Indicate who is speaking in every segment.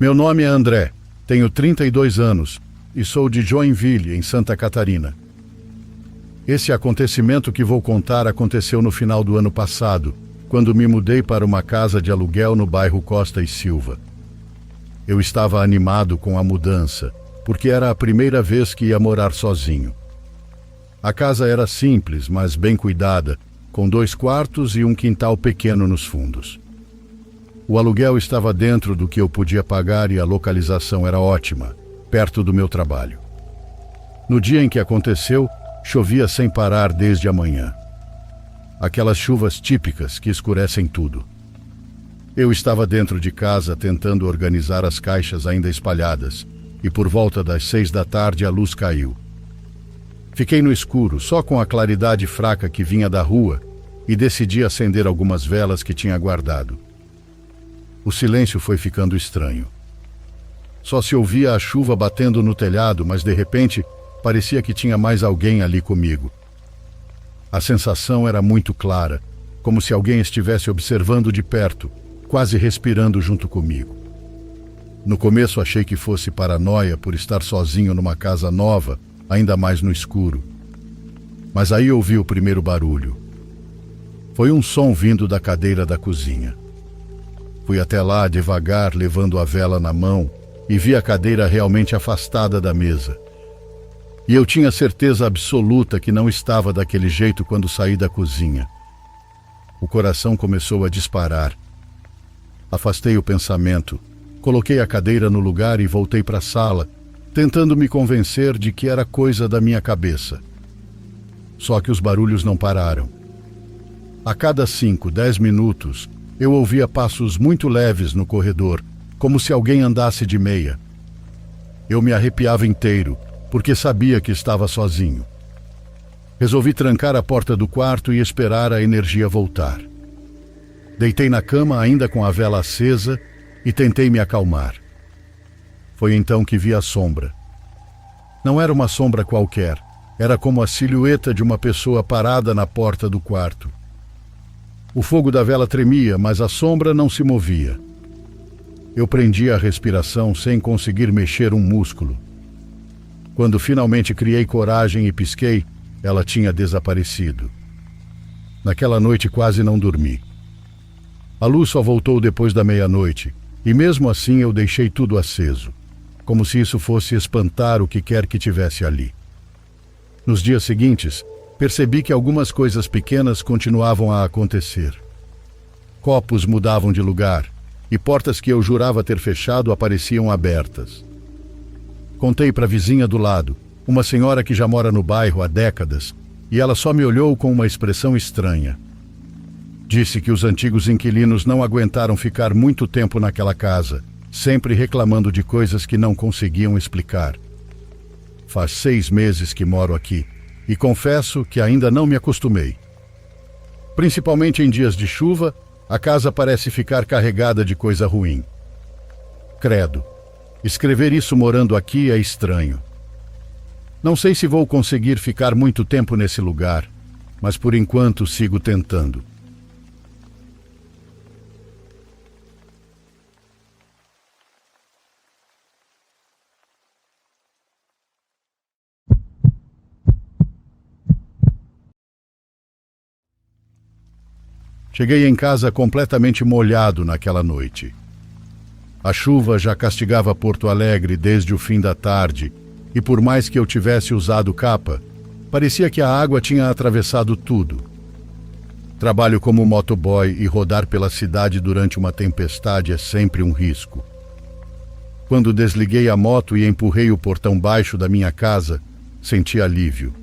Speaker 1: Meu nome é André, tenho 32 anos e sou de Joinville, em Santa Catarina. Esse acontecimento que vou contar aconteceu no final do ano passado, quando me mudei para uma casa de aluguel no bairro Costa e Silva. Eu estava animado com a mudança, porque era a primeira vez que ia morar sozinho. A casa era simples, mas bem cuidada, com 2 quartos e um quintal pequeno nos fundos. O aluguel estava dentro do que eu podia pagar e a localização era ótima, perto do meu trabalho. No dia em que aconteceu, chovia sem parar desde a manhã. Aquelas chuvas típicas que escurecem tudo. Eu estava dentro de casa tentando organizar as caixas ainda espalhadas, e por volta das 6 da tarde a luz caiu. Fiquei no escuro, só com a claridade fraca que vinha da rua, e decidi acender algumas velas que tinha guardado. O silêncio foi ficando estranho. Só se ouvia a chuva batendo no telhado, mas de repente parecia que tinha mais alguém ali comigo. A sensação era muito clara, como se alguém estivesse observando de perto, quase respirando junto comigo. No começo achei que fosse paranoia por estar sozinho numa casa nova, ainda mais no escuro. Mas aí ouvi o primeiro barulho. Foi um som vindo da cadeira da cozinha. Fui até lá devagar, levando a vela na mão, e vi a cadeira realmente afastada da mesa. E eu tinha certeza absoluta que não estava daquele jeito quando saí da cozinha. O coração começou a disparar. Afastei o pensamento, coloquei a cadeira no lugar e voltei para a sala, tentando me convencer de que era coisa da minha cabeça. Só que os barulhos não pararam. A cada 5, 10 minutos, eu ouvia passos muito leves no corredor, como se alguém andasse de meia. Eu me arrepiava inteiro, porque sabia que estava sozinho. Resolvi trancar a porta do quarto e esperar a energia voltar. Deitei na cama ainda com a vela acesa e tentei me acalmar. Foi então que vi a sombra. Não era uma sombra qualquer, era como a silhueta de uma pessoa parada na porta do quarto. O fogo da vela tremia, mas a sombra não se movia. Eu prendia a respiração sem conseguir mexer um músculo. Quando finalmente criei coragem e pisquei, ela tinha desaparecido. Naquela noite quase não dormi. A luz só voltou depois da meia-noite, e mesmo assim eu deixei tudo aceso, como se isso fosse espantar o que quer que tivesse ali. Nos dias seguintes, percebi que algumas coisas pequenas continuavam a acontecer. Copos mudavam de lugar, e portas que eu jurava ter fechado apareciam abertas. Contei para a vizinha do lado, uma senhora que já mora no bairro há décadas, e ela só me olhou com uma expressão estranha. Disse que os antigos inquilinos não aguentaram ficar muito tempo naquela casa, sempre reclamando de coisas que não conseguiam explicar. Faz 6 meses que moro aqui, e confesso que ainda não me acostumei. Principalmente em dias de chuva, a casa parece ficar carregada de coisa ruim. Credo, escrever isso morando aqui é estranho. Não sei se vou conseguir ficar muito tempo nesse lugar, mas por enquanto sigo tentando. Cheguei em casa completamente molhado naquela noite. A chuva já castigava Porto Alegre desde o fim da tarde, e por mais que eu tivesse usado capa, parecia que a água tinha atravessado tudo. Trabalho como motoboy e rodar pela cidade durante uma tempestade é sempre um risco. Quando desliguei a moto e empurrei o portão baixo da minha casa, senti alívio.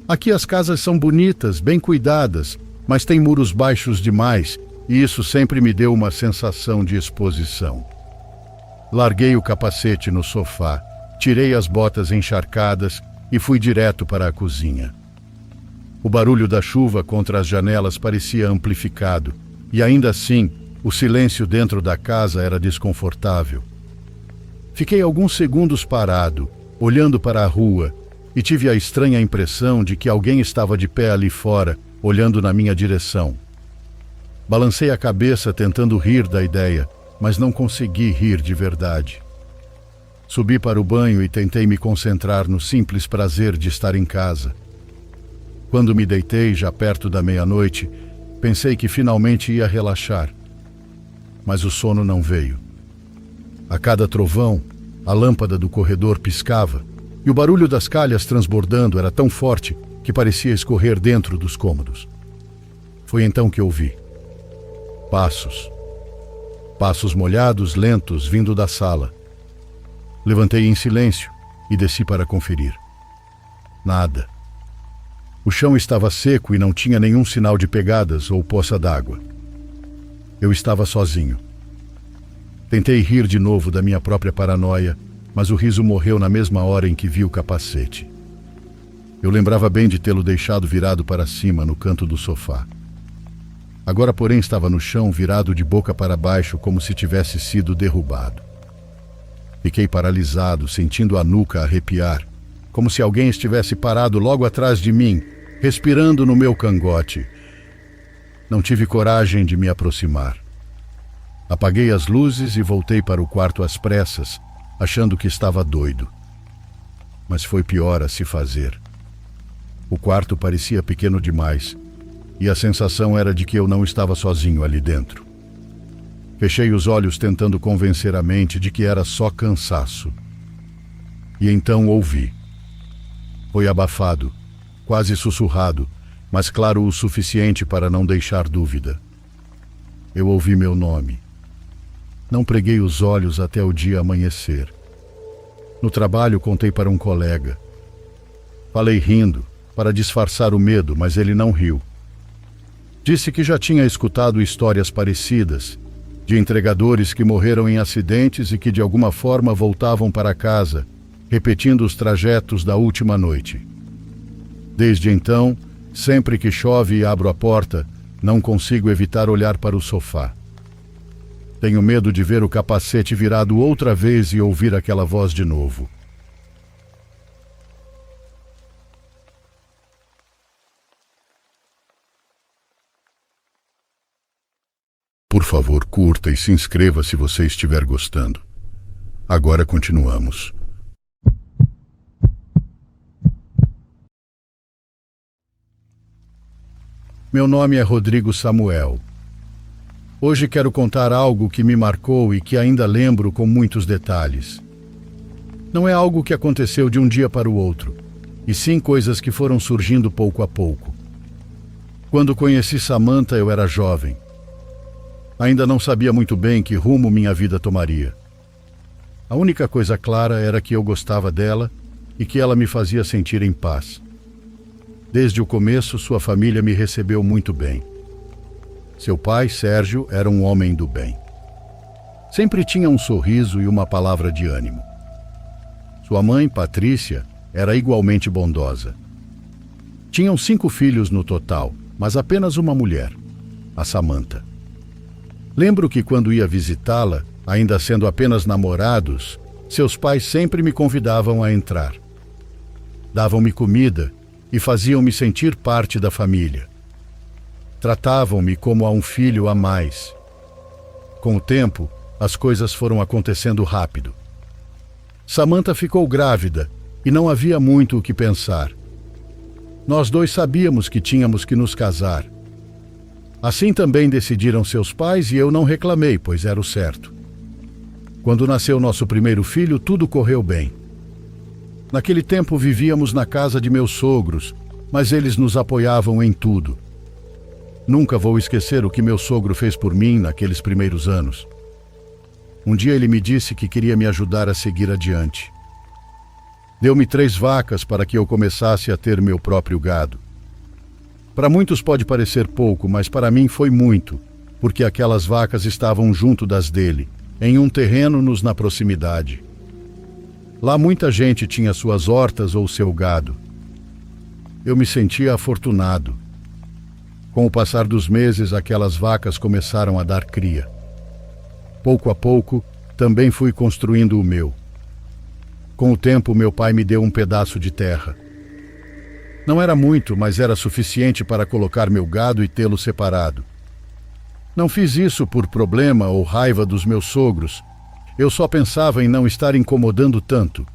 Speaker 1: Aqui as casas são bonitas, bem cuidadas, mas tem muros baixos demais, e isso sempre me deu uma sensação de exposição. Larguei o capacete no sofá, tirei as botas encharcadas e fui direto para a cozinha. O barulho da chuva contra as janelas parecia amplificado, e ainda assim, o silêncio dentro da casa era desconfortável. Fiquei alguns segundos parado, olhando para a rua, e tive a estranha impressão de que alguém estava de pé ali fora, olhando na minha direção. Balancei a cabeça tentando rir da ideia, mas não consegui rir de verdade. Subi para o banho e tentei me concentrar no simples prazer de estar em casa. Quando me deitei, já perto da meia-noite, pensei que finalmente ia relaxar. Mas o sono não veio. A cada trovão, a lâmpada do corredor piscava, e o barulho das calhas transbordando era tão forte que parecia escorrer dentro dos cômodos. Foi então que ouvi. Passos. Passos molhados, lentos, vindo da sala. Levantei em silêncio e desci para conferir. Nada. O chão estava seco e não tinha nenhum sinal de pegadas ou poça d'água. Eu estava sozinho. Tentei rir de novo da minha própria paranoia, mas o riso morreu na mesma hora em que vi o capacete. Eu lembrava bem de tê-lo deixado virado para cima no canto do sofá. Agora, porém, estava no chão, virado de boca para baixo, como se tivesse sido derrubado. Fiquei paralisado, sentindo a nuca arrepiar, como se alguém estivesse parado logo atrás de mim, respirando no meu cangote. Não tive coragem de me aproximar. Apaguei as luzes e voltei para o quarto às pressas, achando que estava doido. Mas foi pior a se fazer. O quarto parecia pequeno demais, e a sensação era de que eu não estava sozinho ali dentro. Fechei os olhos tentando convencer a mente de que era só cansaço. E então ouvi. Foi abafado, quase sussurrado, mas claro o suficiente para não deixar dúvida. Eu ouvi meu nome. Não preguei os olhos até o dia amanhecer. No trabalho contei para um colega. Falei rindo, para disfarçar o medo, mas ele não riu. Disse que já tinha escutado histórias parecidas, de entregadores que morreram em acidentes e que de alguma forma voltavam para casa, repetindo os trajetos da última noite. Desde então, sempre que chove e abro a porta, não consigo evitar olhar para o sofá. Tenho medo de ver o capacete virado outra vez e ouvir aquela voz de novo. Por favor, curta e se inscreva se você estiver gostando. Agora continuamos. Meu nome é Rodrigo Samuel. Hoje quero contar algo que me marcou e que ainda lembro com muitos detalhes. Não é algo que aconteceu de um dia para o outro, e sim coisas que foram surgindo pouco a pouco. Quando conheci Samantha, eu era jovem. Ainda não sabia muito bem que rumo minha vida tomaria. A única coisa clara era que eu gostava dela e que ela me fazia sentir em paz. Desde o começo, sua família me recebeu muito bem. Seu pai, Sérgio, era um homem do bem. Sempre tinha um sorriso e uma palavra de ânimo. Sua mãe, Patrícia, era igualmente bondosa. Tinham 5 filhos no total, mas apenas uma mulher, a Samantha. Lembro que quando ia visitá-la, ainda sendo apenas namorados, seus pais sempre me convidavam a entrar. Davam-me comida e faziam-me sentir parte da família. Tratavam-me como a um filho a mais. Com o tempo, as coisas foram acontecendo rápido. Samantha ficou grávida e não havia muito o que pensar. Nós dois sabíamos que tínhamos que nos casar. Assim também decidiram seus pais e eu não reclamei, pois era o certo. Quando nasceu nosso primeiro filho, tudo correu bem. Naquele tempo vivíamos na casa de meus sogros, mas eles nos apoiavam em tudo. Nunca vou esquecer o que meu sogro fez por mim naqueles primeiros anos. Um dia ele me disse que queria me ajudar a seguir adiante. Deu-me 3 vacas para que eu começasse a ter meu próprio gado. Para muitos pode parecer pouco, mas para mim foi muito, porque aquelas vacas estavam junto das dele, em um terreno-nos na proximidade. Lá muita gente tinha suas hortas ou seu gado. Eu me sentia afortunado. Com o passar dos meses, aquelas vacas começaram a dar cria. Pouco a pouco, também fui construindo o meu. Com o tempo, meu pai me deu um pedaço de terra. Não era muito, mas era suficiente para colocar meu gado e tê-lo separado. Não fiz isso por problema ou raiva dos meus sogros. Eu só pensava em não estar incomodando tanto.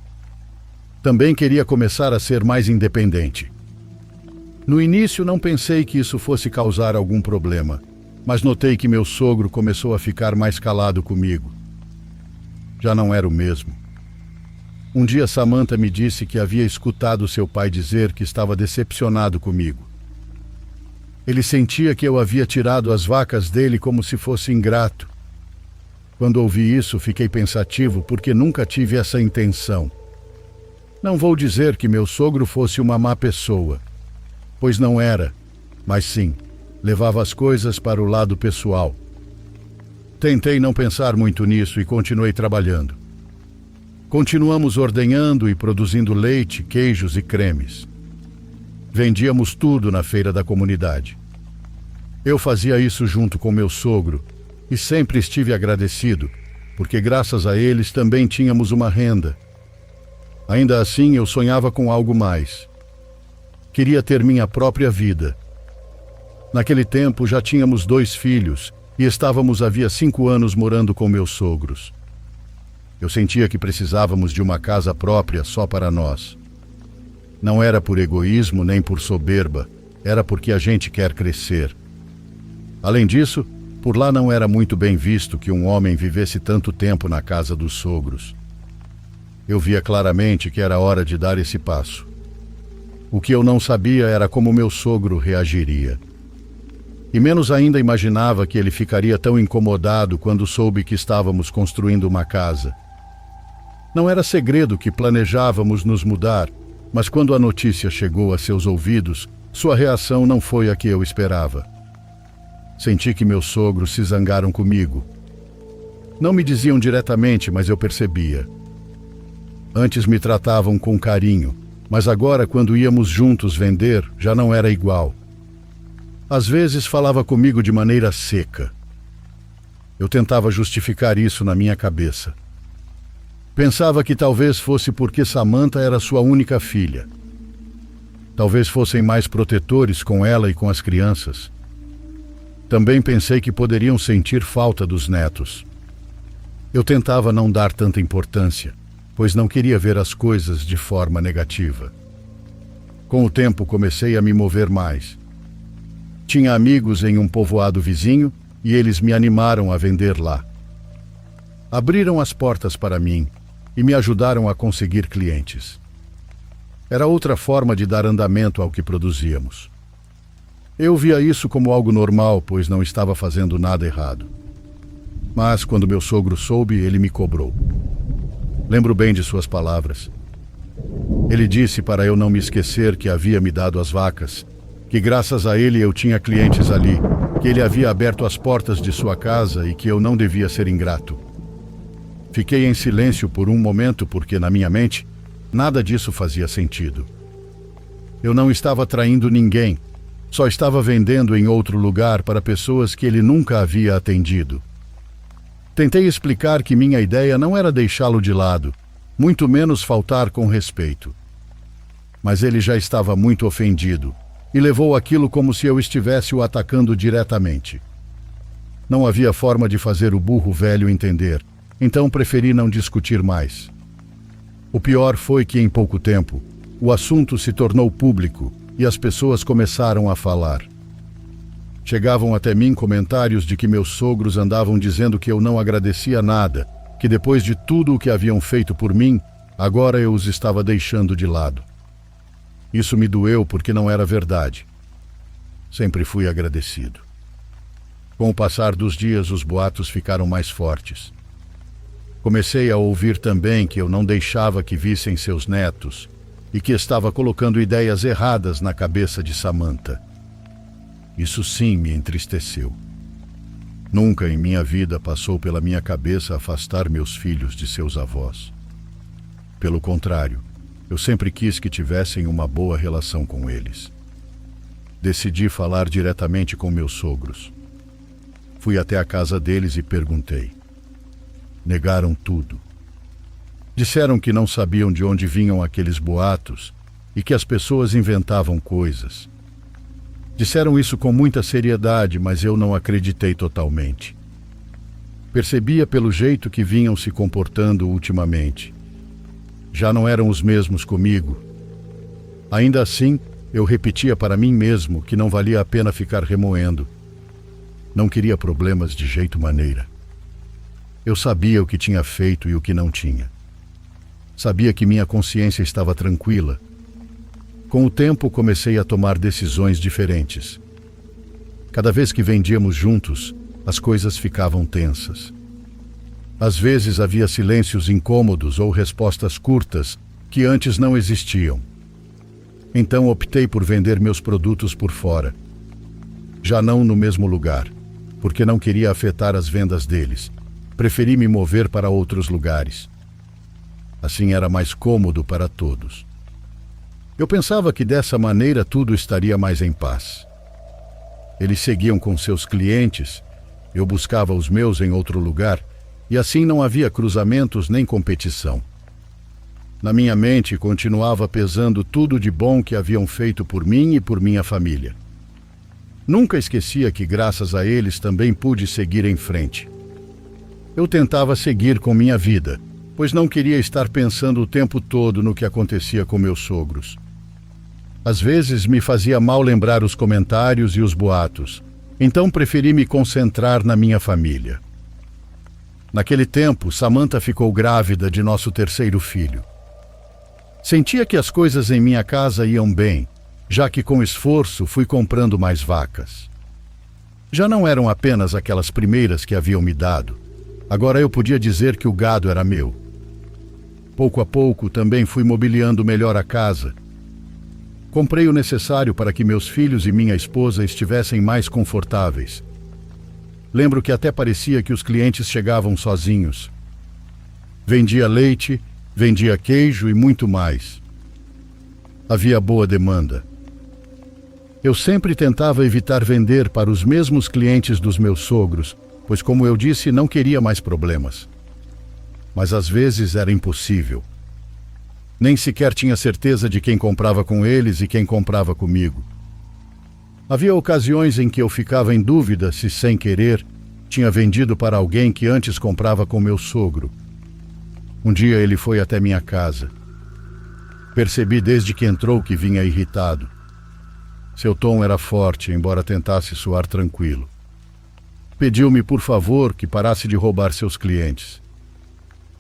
Speaker 1: Também queria começar a ser mais independente. No início não pensei que isso fosse causar algum problema, mas notei que meu sogro começou a ficar mais calado comigo. Já não era o mesmo. Um dia Samantha me disse que havia escutado seu pai dizer que estava decepcionado comigo. Ele sentia que eu havia tirado as vacas dele como se fosse ingrato. Quando ouvi isso, fiquei pensativo porque nunca tive essa intenção. Não vou dizer que meu sogro fosse uma má pessoa, pois não era, mas sim, levava as coisas para o lado pessoal. Tentei não pensar muito nisso e continuei trabalhando. Continuamos ordenhando e produzindo leite, queijos e cremes. Vendíamos tudo na feira da comunidade. Eu fazia isso junto com meu sogro e sempre estive agradecido, porque graças a eles também tínhamos uma renda. Ainda assim, eu sonhava com algo mais. Queria ter minha própria vida. Naquele tempo já tínhamos 2 filhos e estávamos havia 5 anos morando com meus sogros. Eu sentia que precisávamos de uma casa própria só para nós. Não era por egoísmo nem por soberba, era porque a gente quer crescer. Além disso, por lá não era muito bem visto que um homem vivesse tanto tempo na casa dos sogros. Eu via claramente que era hora de dar esse passo. O que eu não sabia era como meu sogro reagiria. E menos ainda imaginava que ele ficaria tão incomodado quando soube que estávamos construindo uma casa. Não era segredo que planejávamos nos mudar, mas quando a notícia chegou a seus ouvidos, sua reação não foi a que eu esperava. Senti que meus sogros se zangaram comigo. Não me diziam diretamente, mas eu percebia. Antes me tratavam com carinho, mas agora, quando íamos juntos vender, já não era igual. Às vezes falava comigo de maneira seca. Eu tentava justificar isso na minha cabeça. Pensava que talvez fosse porque Samantha era sua única filha. Talvez fossem mais protetores com ela e com as crianças. Também pensei que poderiam sentir falta dos netos. Eu tentava não dar tanta importância, pois não queria ver as coisas de forma negativa. Com o tempo comecei a me mover mais. Tinha amigos em um povoado vizinho e eles me animaram a vender lá. Abriram as portas para mim e me ajudaram a conseguir clientes. Era outra forma de dar andamento ao que produzíamos. Eu via isso como algo normal, pois não estava fazendo nada errado. Mas quando meu sogro soube, ele me cobrou. Lembro bem de suas palavras. Ele disse para eu não me esquecer que havia me dado as vacas, que graças a ele eu tinha clientes ali, que ele havia aberto as portas de sua casa e que eu não devia ser ingrato. Fiquei em silêncio por um momento porque, na minha mente, nada disso fazia sentido. Eu não estava traindo ninguém, só estava vendendo em outro lugar para pessoas que ele nunca havia atendido. Tentei explicar que minha ideia não era deixá-lo de lado, muito menos faltar com respeito. Mas ele já estava muito ofendido e levou aquilo como se eu estivesse o atacando diretamente. Não havia forma de fazer o burro velho entender, então preferi não discutir mais. O pior foi que, em pouco tempo, o assunto se tornou público e as pessoas começaram a falar. Chegavam até mim comentários de que meus sogros andavam dizendo que eu não agradecia nada, que depois de tudo o que haviam feito por mim, agora eu os estava deixando de lado. Isso me doeu porque não era verdade. Sempre fui agradecido. Com o passar dos dias, os boatos ficaram mais fortes. Comecei a ouvir também que eu não deixava que vissem seus netos e que estava colocando ideias erradas na cabeça de Samantha. Isso sim me entristeceu. Nunca em minha vida passou pela minha cabeça afastar meus filhos de seus avós. Pelo contrário, eu sempre quis que tivessem uma boa relação com eles. Decidi falar diretamente com meus sogros. Fui até a casa deles e perguntei. Negaram tudo. Disseram que não sabiam de onde vinham aqueles boatos e que as pessoas inventavam coisas. Disseram isso com muita seriedade, mas eu não acreditei totalmente. Percebia pelo jeito que vinham se comportando ultimamente. Já não eram os mesmos comigo. Ainda assim, eu repetia para mim mesmo que não valia a pena ficar remoendo. Não queria problemas de jeito maneira. Eu sabia o que tinha feito e o que não tinha. Sabia que minha consciência estava tranquila. Com o tempo, comecei a tomar decisões diferentes. Cada vez que vendíamos juntos, as coisas ficavam tensas. Às vezes havia silêncios incômodos ou respostas curtas que antes não existiam. Então optei por vender meus produtos por fora. Já não no mesmo lugar, porque não queria afetar as vendas deles. Preferi me mover para outros lugares. Assim era mais cômodo para todos. Eu pensava que dessa maneira tudo estaria mais em paz. Eles seguiam com seus clientes, eu buscava os meus em outro lugar, e assim não havia cruzamentos nem competição. Na minha mente continuava pesando tudo de bom que haviam feito por mim e por minha família. Nunca esquecia que graças a eles também pude seguir em frente. Eu tentava seguir com minha vida, pois não queria estar pensando o tempo todo no que acontecia com meus sogros. Às vezes me fazia mal lembrar os comentários e os boatos, então preferi me concentrar na minha família. Naquele tempo, Samantha ficou grávida de nosso terceiro filho. Sentia que as coisas em minha casa iam bem, já que com esforço fui comprando mais vacas. Já não eram apenas aquelas primeiras que haviam me dado. Agora eu podia dizer que o gado era meu. Pouco a pouco também fui mobiliando melhor a casa. Comprei o necessário para que meus filhos e minha esposa estivessem mais confortáveis. Lembro que até parecia que os clientes chegavam sozinhos. Vendia leite, vendia queijo e muito mais. Havia boa demanda. Eu sempre tentava evitar vender para os mesmos clientes dos meus sogros, pois, como eu disse, não queria mais problemas. Mas às vezes era impossível. Nem sequer tinha certeza de quem comprava com eles e quem comprava comigo. Havia ocasiões em que eu ficava em dúvida se, sem querer, tinha vendido para alguém que antes comprava com meu sogro. Um dia ele foi até minha casa. Percebi desde que entrou que vinha irritado. Seu tom era forte, embora tentasse soar tranquilo. Pediu-me, por favor, que parasse de roubar seus clientes.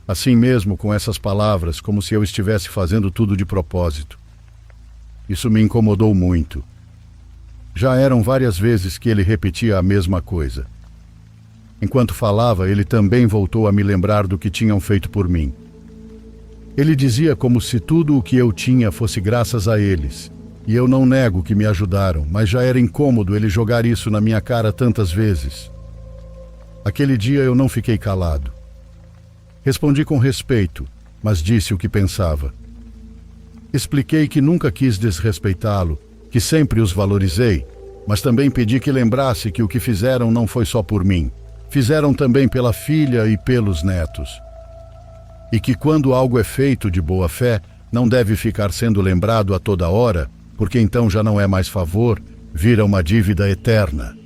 Speaker 1: Assim mesmo, com essas palavras, como se eu estivesse fazendo tudo de propósito. Isso me incomodou muito. Já eram várias vezes que ele repetia a mesma coisa. Enquanto falava, ele também voltou a me lembrar do que tinham feito por mim. Ele dizia como se tudo o que eu tinha fosse graças a eles. E eu não nego que me ajudaram, mas já era incômodo ele jogar isso na minha cara tantas vezes. Aquele dia eu não fiquei calado. Respondi com respeito, mas disse o que pensava. Expliquei que nunca quis desrespeitá-lo, que sempre os valorizei, mas também pedi que lembrasse que o que fizeram não foi só por mim. Fizeram também pela filha e pelos netos. E que quando algo é feito de boa fé, não deve ficar sendo lembrado a toda hora, porque então já não é mais favor, vira uma dívida eterna.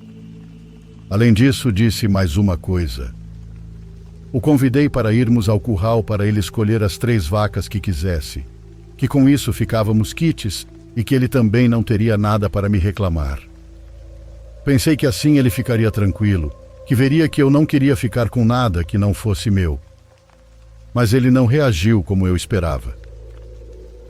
Speaker 1: Além disso, disse mais uma coisa. O convidei para irmos ao curral para ele escolher as 3 vacas que quisesse, que com isso ficávamos quites e que ele também não teria nada para me reclamar. Pensei que assim ele ficaria tranquilo, que veria que eu não queria ficar com nada que não fosse meu. Mas ele não reagiu como eu esperava.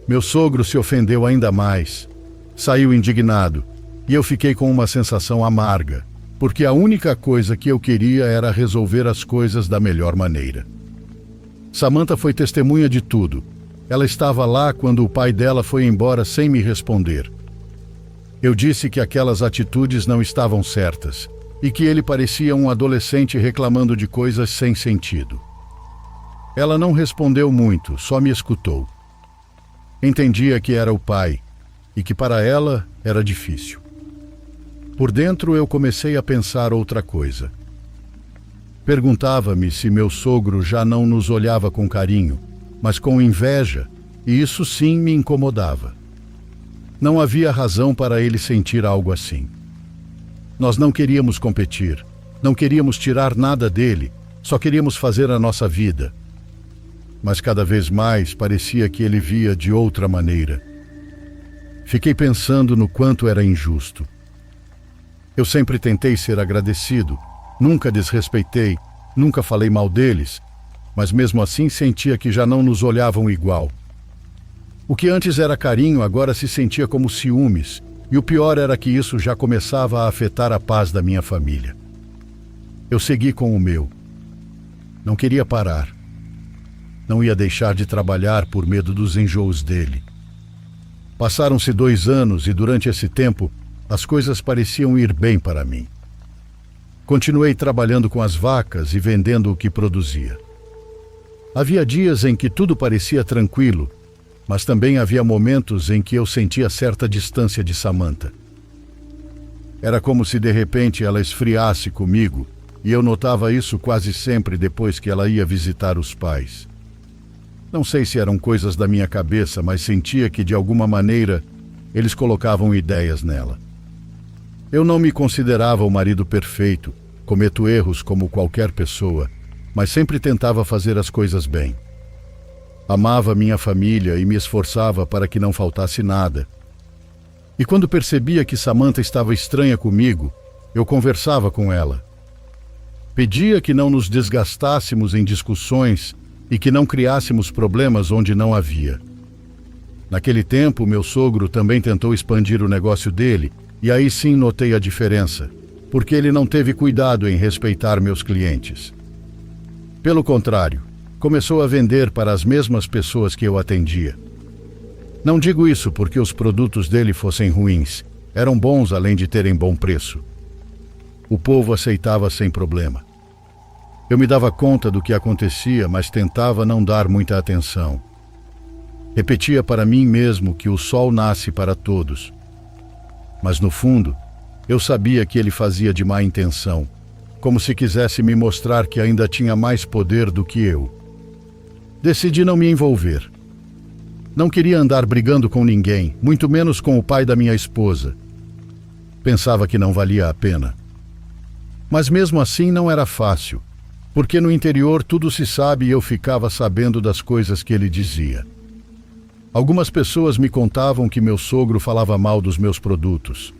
Speaker 1: Meu sogro se ofendeu ainda mais, saiu indignado, e eu fiquei com uma sensação amarga, porque a única coisa que eu queria era resolver as coisas da melhor maneira. Samantha foi testemunha de tudo. Ela estava lá quando o pai dela foi embora sem me responder. Eu disse que aquelas atitudes não estavam certas e que ele parecia um adolescente reclamando de coisas sem sentido. Ela não respondeu muito, só me escutou. Entendia que era o pai e que para ela era difícil. Por dentro eu comecei a pensar outra coisa. Perguntava-me se meu sogro já não nos olhava com carinho, mas com inveja, e isso sim me incomodava. Não havia razão para ele sentir algo assim. Nós não queríamos competir, não queríamos tirar nada dele, só queríamos fazer a nossa vida. Mas cada vez mais parecia que ele via de outra maneira. Fiquei pensando no quanto era injusto. Eu sempre tentei ser agradecido, nunca desrespeitei, nunca falei mal deles, mas mesmo assim sentia que já não nos olhavam igual. O que antes era carinho agora se sentia como ciúmes, e o pior era que isso já começava a afetar a paz da minha família. Eu segui com o meu. Não queria parar. Não ia deixar de trabalhar por medo dos enjoos dele. Passaram-se 2 anos e durante esse tempo as coisas pareciam ir bem para mim. Continuei trabalhando com as vacas e vendendo o que produzia. Havia dias em que tudo parecia tranquilo, mas também havia momentos em que eu sentia certa distância de Samantha. Era como se de repente ela esfriasse comigo, e eu notava isso quase sempre depois que ela ia visitar os pais. Não sei se eram coisas da minha cabeça, mas sentia que de alguma maneira eles colocavam ideias nela. Eu não me considerava o marido perfeito, cometo erros como qualquer pessoa, mas sempre tentava fazer as coisas bem. Amava minha família e me esforçava para que não faltasse nada. E quando percebia que Samantha estava estranha comigo, eu conversava com ela. Pedia que não nos desgastássemos em discussões e que não criássemos problemas onde não havia. Naquele tempo, meu sogro também tentou expandir o negócio dele, e aí sim notei a diferença, porque ele não teve cuidado em respeitar meus clientes. Pelo contrário, começou a vender para as mesmas pessoas que eu atendia. Não digo isso porque os produtos dele fossem ruins, eram bons além de terem bom preço. O povo aceitava sem problema. Eu me dava conta do que acontecia, mas tentava não dar muita atenção. Repetia para mim mesmo que o sol nasce para todos. Mas no fundo, eu sabia que ele fazia de má intenção, como se quisesse me mostrar que ainda tinha mais poder do que eu. Decidi não me envolver. Não queria andar brigando com ninguém, muito menos com o pai da minha esposa. Pensava que não valia a pena. Mas mesmo assim não era fácil, porque no interior tudo se sabe e eu ficava sabendo das coisas que ele dizia. Algumas pessoas me contavam que meu sogro falava mal dos meus produtos.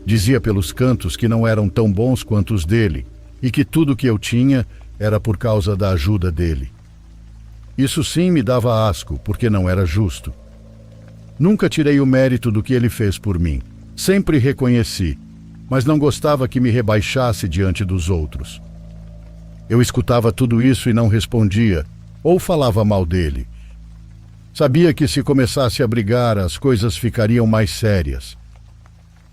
Speaker 1: Dizia pelos cantos que não eram tão bons quanto os dele e que tudo que eu tinha era por causa da ajuda dele. Isso sim me dava asco, porque não era justo. Nunca tirei o mérito do que ele fez por mim. Sempre reconheci, mas não gostava que me rebaixasse diante dos outros. Eu escutava tudo isso e não respondia, ou falava mal dele. Sabia que se começasse a brigar, as coisas ficariam mais sérias.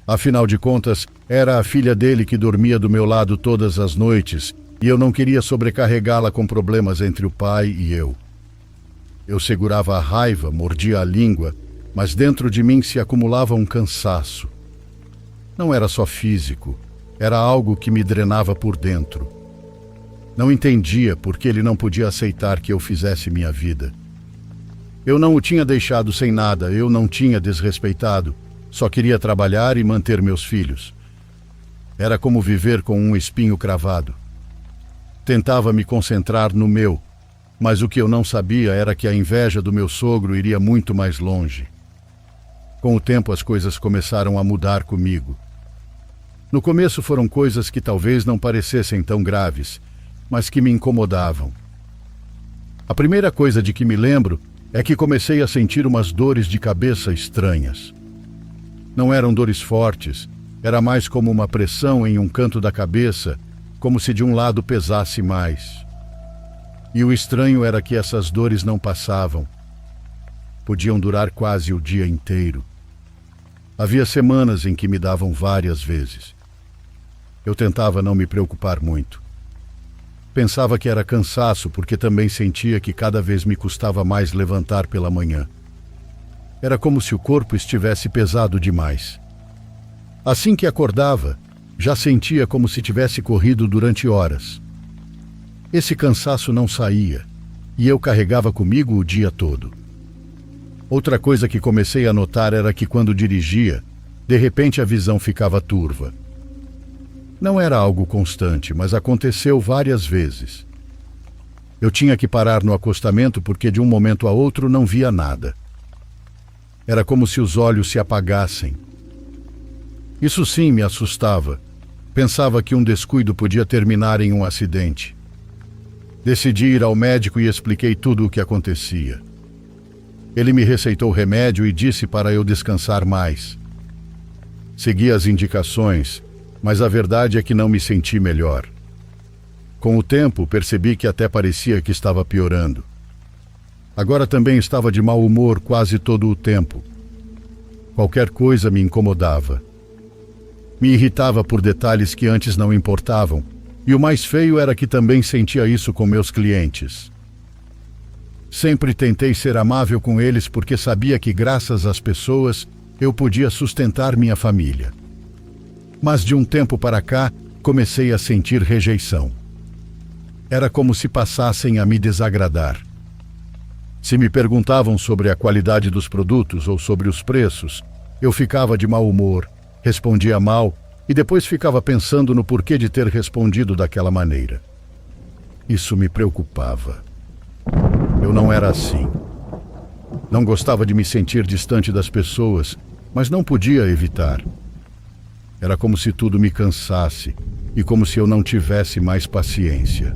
Speaker 1: Afinal de contas, era a filha dele que dormia do meu lado todas as noites, e eu não queria sobrecarregá-la com problemas entre o pai e eu. Eu segurava a raiva, mordia a língua, mas dentro de mim se acumulava um cansaço. Não era só físico, era algo que me drenava por dentro. Não entendia por que ele não podia aceitar que eu fizesse minha vida. Eu não o tinha deixado sem nada, eu não tinha desrespeitado, só queria trabalhar e manter meus filhos. Era como viver com um espinho cravado. Tentava me concentrar no meu, mas o que eu não sabia era que a inveja do meu sogro iria muito mais longe. Com o tempo as coisas começaram a mudar comigo. No começo foram coisas que talvez não parecessem tão graves, mas que me incomodavam. A primeira coisa de que me lembro é que comecei a sentir umas dores de cabeça estranhas. Não eram dores fortes, era mais como uma pressão em um canto da cabeça, como se de um lado pesasse mais. E o estranho era que essas dores não passavam. Podiam durar quase o dia inteiro. Havia semanas em que me davam várias vezes. Eu tentava não me preocupar muito. Pensava que era cansaço porque também sentia que cada vez me custava mais levantar pela manhã. Era como se o corpo estivesse pesado demais. Assim que acordava, já sentia como se tivesse corrido durante horas. Esse cansaço não saía, e eu carregava comigo o dia todo. Outra coisa que comecei a notar era que quando dirigia, de repente a visão ficava turva. Não era algo constante, mas aconteceu várias vezes. Eu tinha que parar no acostamento porque de um momento a outro não via nada. Era como se os olhos se apagassem. Isso sim me assustava. Pensava que um descuido podia terminar em um acidente. Decidi ir ao médico e expliquei tudo o que acontecia. Ele me receitou remédio e disse para eu descansar mais. Segui as indicações, mas a verdade é que não me senti melhor. Com o tempo, percebi que até parecia que estava piorando. Agora também estava de mau humor quase todo o tempo. Qualquer coisa me incomodava. Me irritava por detalhes que antes não importavam, e o mais feio era que também sentia isso com meus clientes. Sempre tentei ser amável com eles porque sabia que graças às pessoas eu podia sustentar minha família. Mas de um tempo para cá, comecei a sentir rejeição. Era como se passassem a me desagradar. Se me perguntavam sobre a qualidade dos produtos ou sobre os preços, eu ficava de mau humor, respondia mal e depois ficava pensando no porquê de ter respondido daquela maneira. Isso me preocupava. Eu não era assim. Não gostava de me sentir distante das pessoas, mas não podia evitar. Era como se tudo me cansasse e como se eu não tivesse mais paciência.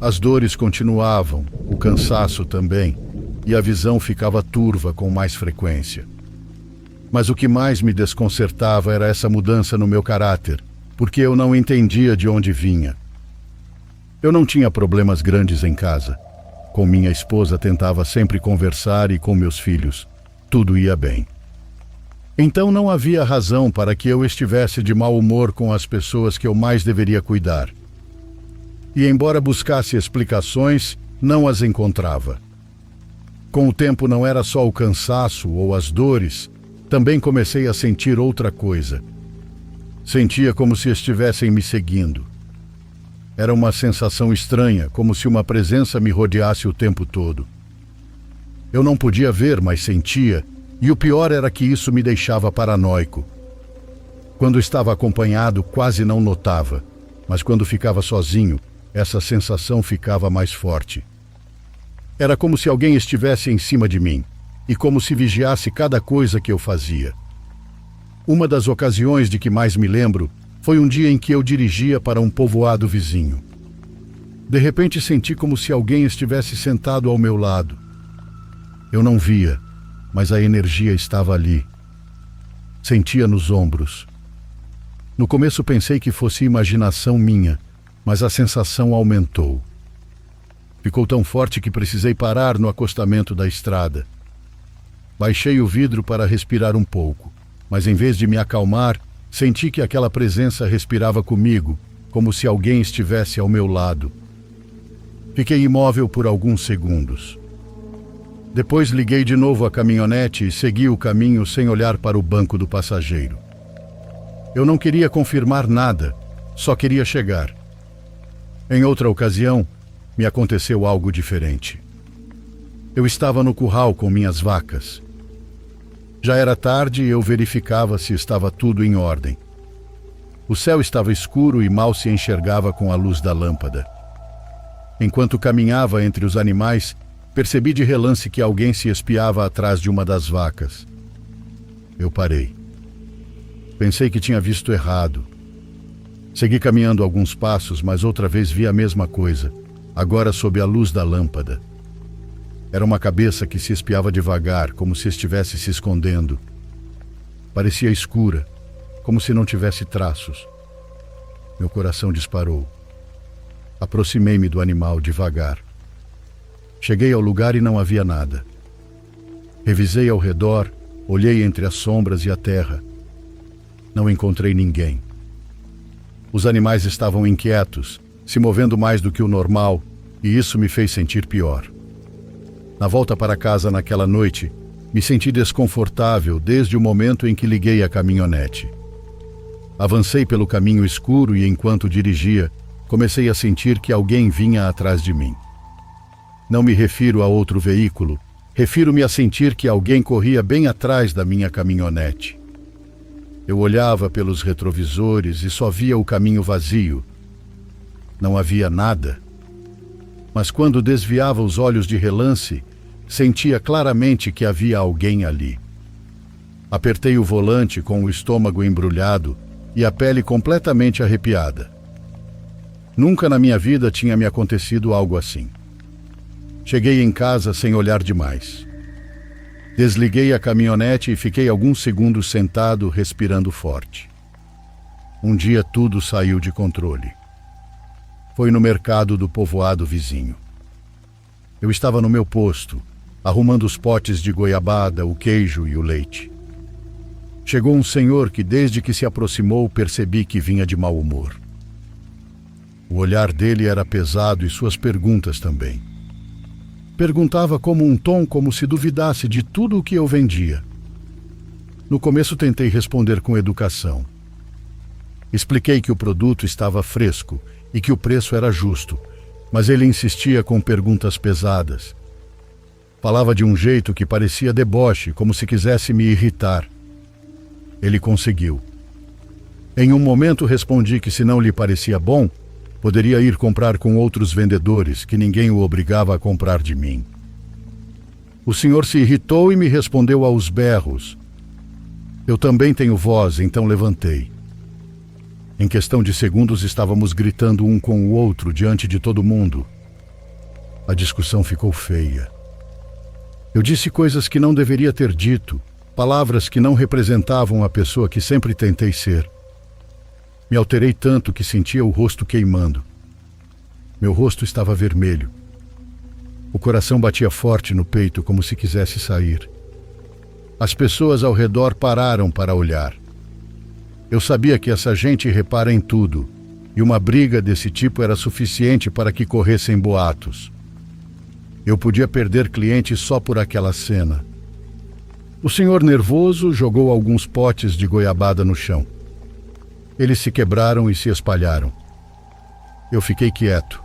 Speaker 1: As dores continuavam, o cansaço também, e a visão ficava turva com mais frequência. Mas o que mais me desconcertava era essa mudança no meu caráter, porque eu não entendia de onde vinha. Eu não tinha problemas grandes em casa. Com minha esposa tentava sempre conversar e com meus filhos. Tudo ia bem. Então não havia razão para que eu estivesse de mau humor com as pessoas que eu mais deveria cuidar. E embora buscasse explicações, não as encontrava. Com o tempo não era só o cansaço ou as dores, também comecei a sentir outra coisa. Sentia como se estivessem me seguindo. Era uma sensação estranha, como se uma presença me rodeasse o tempo todo. Eu não podia ver, mas sentia, e o pior era que isso me deixava paranoico. Quando estava acompanhado, quase não notava, mas quando ficava sozinho, essa sensação ficava mais forte. Era como se alguém estivesse em cima de mim, e como se vigiasse cada coisa que eu fazia. Uma das ocasiões de que mais me lembro foi um dia em que eu dirigia para um povoado vizinho. De repente senti como se alguém estivesse sentado ao meu lado. Eu não via, mas a energia estava ali. Sentia nos ombros. No começo pensei que fosse imaginação minha, mas a sensação aumentou. Ficou tão forte que precisei parar no acostamento da estrada. Baixei o vidro para respirar um pouco, mas em vez de me acalmar, senti que aquela presença respirava comigo, como se alguém estivesse ao meu lado. Fiquei imóvel por alguns segundos. Depois liguei de novo a caminhonete e segui o caminho sem olhar para o banco do passageiro. Eu não queria confirmar nada, só queria chegar. Em outra ocasião, me aconteceu algo diferente. Eu estava no curral com minhas vacas. Já era tarde e eu verificava se estava tudo em ordem. O céu estava escuro e mal se enxergava com a luz da lâmpada. Enquanto caminhava entre os animais, percebi de relance que alguém se espiava atrás de uma das vacas. Eu parei. Pensei que tinha visto errado. Segui caminhando alguns passos, mas outra vez vi a mesma coisa, agora sob a luz da lâmpada. Era uma cabeça que se espiava devagar, como se estivesse se escondendo. Parecia escura, como se não tivesse traços. Meu coração disparou. Aproximei-me do animal devagar. Cheguei ao lugar e não havia nada. Revisei ao redor, olhei entre as sombras e a terra. Não encontrei ninguém. Os animais estavam inquietos, se movendo mais do que o normal, e isso me fez sentir pior. Na volta para casa naquela noite, me senti desconfortável desde o momento em que liguei a caminhonete. Avancei pelo caminho escuro e, enquanto dirigia, comecei a sentir que alguém vinha atrás de mim. Não me refiro a outro veículo, refiro-me a sentir que alguém corria bem atrás da minha caminhonete. Eu olhava pelos retrovisores e só via o caminho vazio. Não havia nada. Mas quando desviava os olhos de relance, sentia claramente que havia alguém ali. Apertei o volante com o estômago embrulhado e a pele completamente arrepiada. Nunca na minha vida tinha me acontecido algo assim. Cheguei em casa sem olhar demais. Desliguei a caminhonete e fiquei alguns segundos sentado, respirando forte. Um dia tudo saiu de controle. Foi no mercado do povoado vizinho. Eu estava no meu posto, arrumando os potes de goiabada, o queijo e o leite. Chegou um senhor que, desde que se aproximou, percebi que vinha de mau humor. O olhar dele era pesado e suas perguntas também. Perguntava como um tom, como se duvidasse de tudo o que eu vendia. No começo tentei responder com educação. Expliquei que o produto estava fresco e que o preço era justo, mas ele insistia com perguntas pesadas. Falava de um jeito que parecia deboche, como se quisesse me irritar. Ele conseguiu. Em um momento respondi que se não lhe parecia bom, poderia ir comprar com outros vendedores, que ninguém o obrigava a comprar de mim. O senhor se irritou e me respondeu aos berros. Eu também tenho voz, então levantei. Em questão de segundos estávamos gritando um com o outro diante de todo mundo. A discussão ficou feia. Eu disse coisas que não deveria ter dito, palavras que não representavam a pessoa que sempre tentei ser. Me alterei tanto que sentia o rosto queimando. Meu rosto estava vermelho. O coração batia forte no peito, como se quisesse sair. As pessoas ao redor pararam para olhar. Eu sabia que essa gente repara em tudo, e uma briga desse tipo era suficiente para que corressem boatos. Eu podia perder clientes só por aquela cena. O senhor, nervoso, jogou alguns potes de goiabada no chão. Eles se quebraram e se espalharam. Eu fiquei quieto,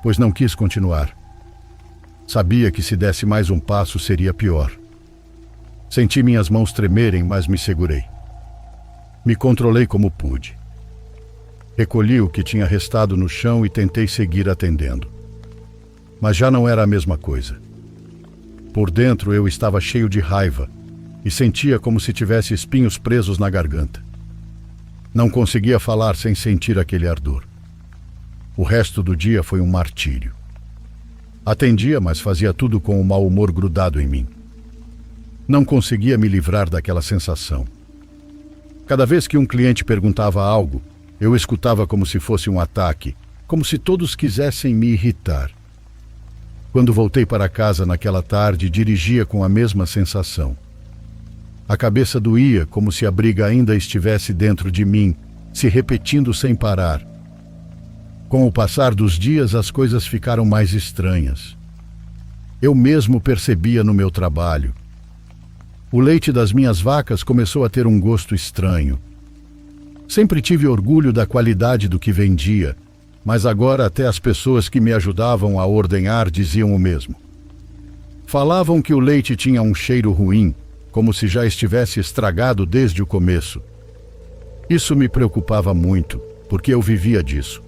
Speaker 1: pois não quis continuar. Sabia que se desse mais um passo seria pior. Senti minhas mãos tremerem, mas me segurei. Me controlei como pude. Recolhi o que tinha restado no chão e tentei seguir atendendo. Mas já não era a mesma coisa. Por dentro eu estava cheio de raiva e sentia como se tivesse espinhos presos na garganta. Não conseguia falar sem sentir aquele ardor. O resto do dia foi um martírio. Atendia, mas fazia tudo com o mau humor grudado em mim. Não conseguia me livrar daquela sensação. Cada vez que um cliente perguntava algo, eu escutava como se fosse um ataque, como se todos quisessem me irritar. Quando voltei para casa naquela tarde, dirigia com a mesma sensação. A cabeça doía, como se a briga ainda estivesse dentro de mim, se repetindo sem parar. Com o passar dos dias, as coisas ficaram mais estranhas. Eu mesmo percebia no meu trabalho. O leite das minhas vacas começou a ter um gosto estranho. Sempre tive orgulho da qualidade do que vendia, mas agora até as pessoas que me ajudavam a ordenhar diziam o mesmo. Falavam que o leite tinha um cheiro ruim, como se já estivesse estragado desde o começo. Isso me preocupava muito, porque eu vivia disso.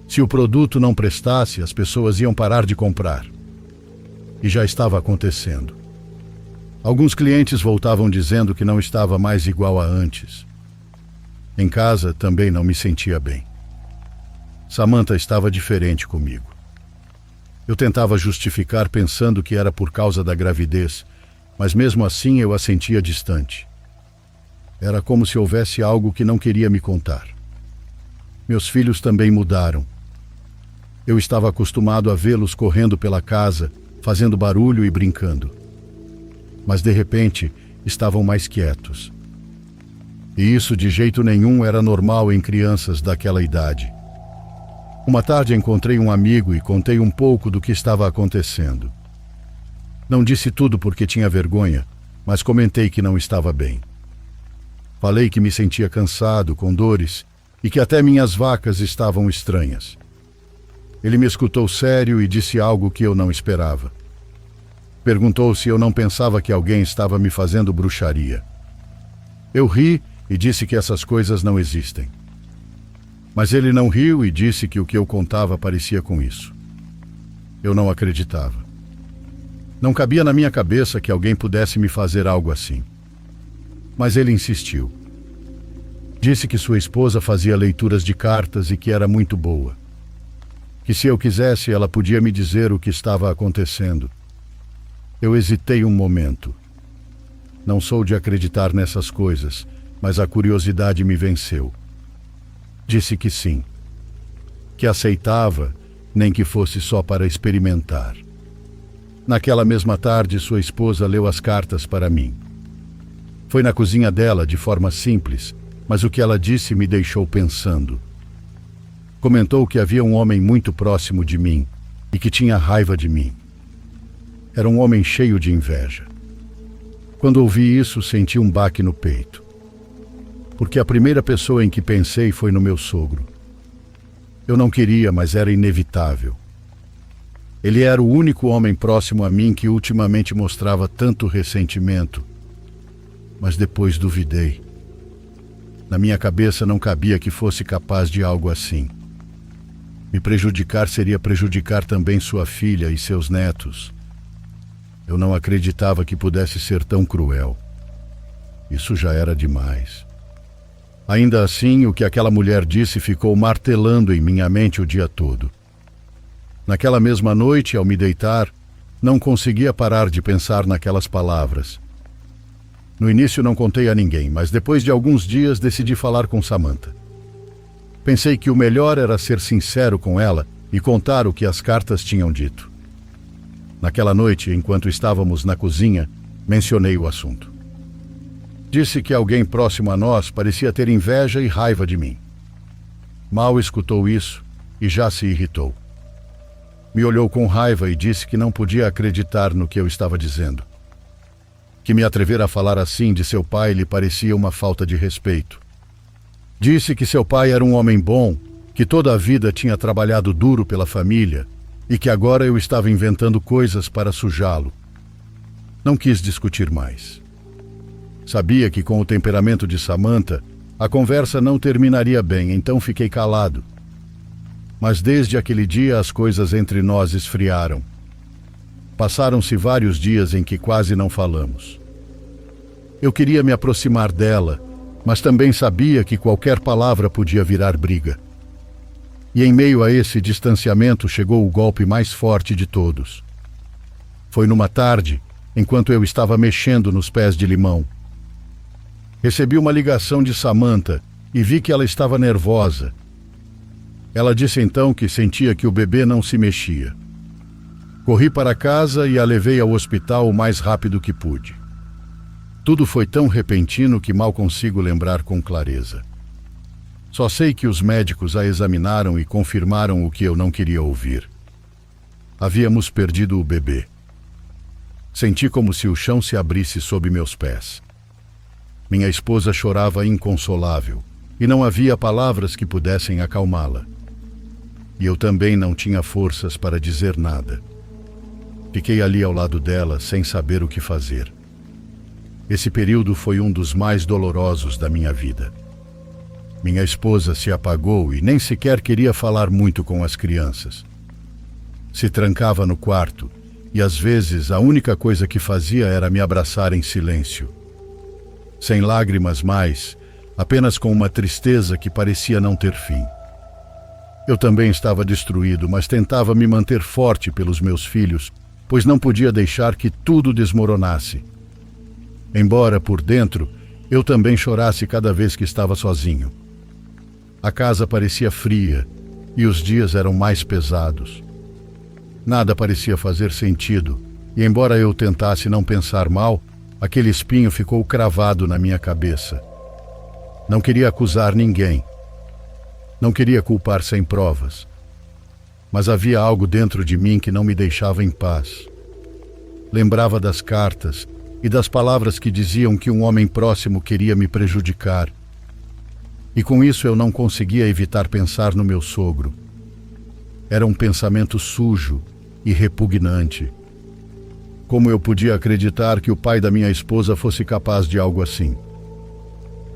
Speaker 1: Se o produto não prestasse, as pessoas iam parar de comprar. E já estava acontecendo. Alguns clientes voltavam dizendo que não estava mais igual a antes. Em casa também não me sentia bem. Samantha estava diferente comigo. Eu tentava justificar pensando que era por causa da gravidez, mas mesmo assim eu a sentia distante. Era como se houvesse algo que não queria me contar. Meus filhos também mudaram. Eu estava acostumado a vê-los correndo pela casa, fazendo barulho e brincando. Mas de repente estavam mais quietos. E isso de jeito nenhum era normal em crianças daquela idade. Uma tarde encontrei um amigo e contei um pouco do que estava acontecendo. Não disse tudo porque tinha vergonha, mas comentei que não estava bem. Falei que me sentia cansado, com dores, e que até minhas vacas estavam estranhas. Ele me escutou sério e disse algo que eu não esperava. Perguntou se eu não pensava que alguém estava me fazendo bruxaria. Eu ri e disse que essas coisas não existem. Mas ele não riu e disse que o que eu contava parecia com isso. Eu não acreditava. Não cabia na minha cabeça que alguém pudesse me fazer algo assim. Mas ele insistiu. Disse que sua esposa fazia leituras de cartas e que era muito boa. Que se eu quisesse, ela podia me dizer o que estava acontecendo. Eu hesitei um momento. Não sou de acreditar nessas coisas, mas a curiosidade me venceu. Disse que sim. Que aceitava, nem que fosse só para experimentar. Naquela mesma tarde, sua esposa leu as cartas para mim. Foi na cozinha dela, de forma simples, mas o que ela disse me deixou pensando. Comentou que havia um homem muito próximo de mim e que tinha raiva de mim. Era um homem cheio de inveja. Quando ouvi isso, senti um baque no peito. Porque a primeira pessoa em que pensei foi no meu sogro. Eu não queria, mas era inevitável. Ele era o único homem próximo a mim que ultimamente mostrava tanto ressentimento. Mas depois duvidei. Na minha cabeça não cabia que fosse capaz de algo assim. Me prejudicar seria prejudicar também sua filha e seus netos. Eu não acreditava que pudesse ser tão cruel. Isso já era demais. Ainda assim, o que aquela mulher disse ficou martelando em minha mente o dia todo. Naquela mesma noite, ao me deitar, não conseguia parar de pensar naquelas palavras. No início não contei a ninguém, mas depois de alguns dias decidi falar com Samantha. Pensei que o melhor era ser sincero com ela e contar o que as cartas tinham dito. Naquela noite, enquanto estávamos na cozinha, mencionei o assunto. Disse que alguém próximo a nós parecia ter inveja e raiva de mim. Mal escutou isso e já se irritou. Me olhou com raiva e disse que não podia acreditar no que eu estava dizendo. Que me atrever a falar assim de seu pai lhe parecia uma falta de respeito. Disse que seu pai era um homem bom, que toda a vida tinha trabalhado duro pela família e que agora eu estava inventando coisas para sujá-lo. Não quis discutir mais. Sabia que com o temperamento de Samantha, a conversa não terminaria bem, então fiquei calado. Mas desde aquele dia as coisas entre nós esfriaram. Passaram-se vários dias em que quase não falamos. Eu queria me aproximar dela, mas também sabia que qualquer palavra podia virar briga. E em meio a esse distanciamento chegou o golpe mais forte de todos. Foi numa tarde, enquanto eu estava mexendo nos pés de limão. Recebi uma ligação de Samantha e vi que ela estava nervosa. Ela disse então que sentia que o bebê não se mexia. Corri para casa e a levei ao hospital o mais rápido que pude. Tudo foi tão repentino que mal consigo lembrar com clareza. Só sei que os médicos a examinaram e confirmaram o que eu não queria ouvir. Havíamos perdido o bebê. Senti como se o chão se abrisse sob meus pés. Minha esposa chorava inconsolável e não havia palavras que pudessem acalmá-la. E eu também não tinha forças para dizer nada. Fiquei ali ao lado dela sem saber o que fazer. Esse período foi um dos mais dolorosos da minha vida. Minha esposa se apagou e nem sequer queria falar muito com as crianças. Se trancava no quarto e às vezes a única coisa que fazia era me abraçar em silêncio. Sem lágrimas mais, apenas com uma tristeza que parecia não ter fim. Eu também estava destruído, mas tentava me manter forte pelos meus filhos, pois não podia deixar que tudo desmoronasse. Embora, por dentro, eu também chorasse cada vez que estava sozinho. A casa parecia fria e os dias eram mais pesados. Nada parecia fazer sentido, e embora eu tentasse não pensar mal, aquele espinho ficou cravado na minha cabeça. Não queria acusar ninguém. Não queria culpar sem provas. Mas havia algo dentro de mim que não me deixava em paz. Lembrava das cartas e das palavras que diziam que um homem próximo queria me prejudicar. E com isso eu não conseguia evitar pensar no meu sogro. Era um pensamento sujo e repugnante. Como eu podia acreditar que o pai da minha esposa fosse capaz de algo assim?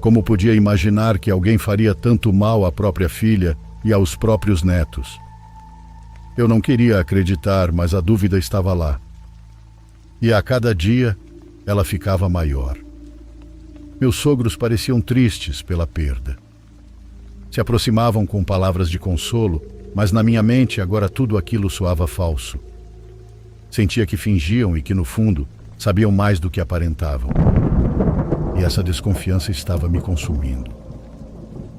Speaker 1: Como podia imaginar que alguém faria tanto mal à própria filha e aos próprios netos? Eu não queria acreditar, mas a dúvida estava lá. E a cada dia, ela ficava maior. Meus sogros pareciam tristes pela perda. Se aproximavam com palavras de consolo, mas na minha mente agora tudo aquilo soava falso. Sentia que fingiam e que, no fundo, sabiam mais do que aparentavam. E essa desconfiança estava me consumindo.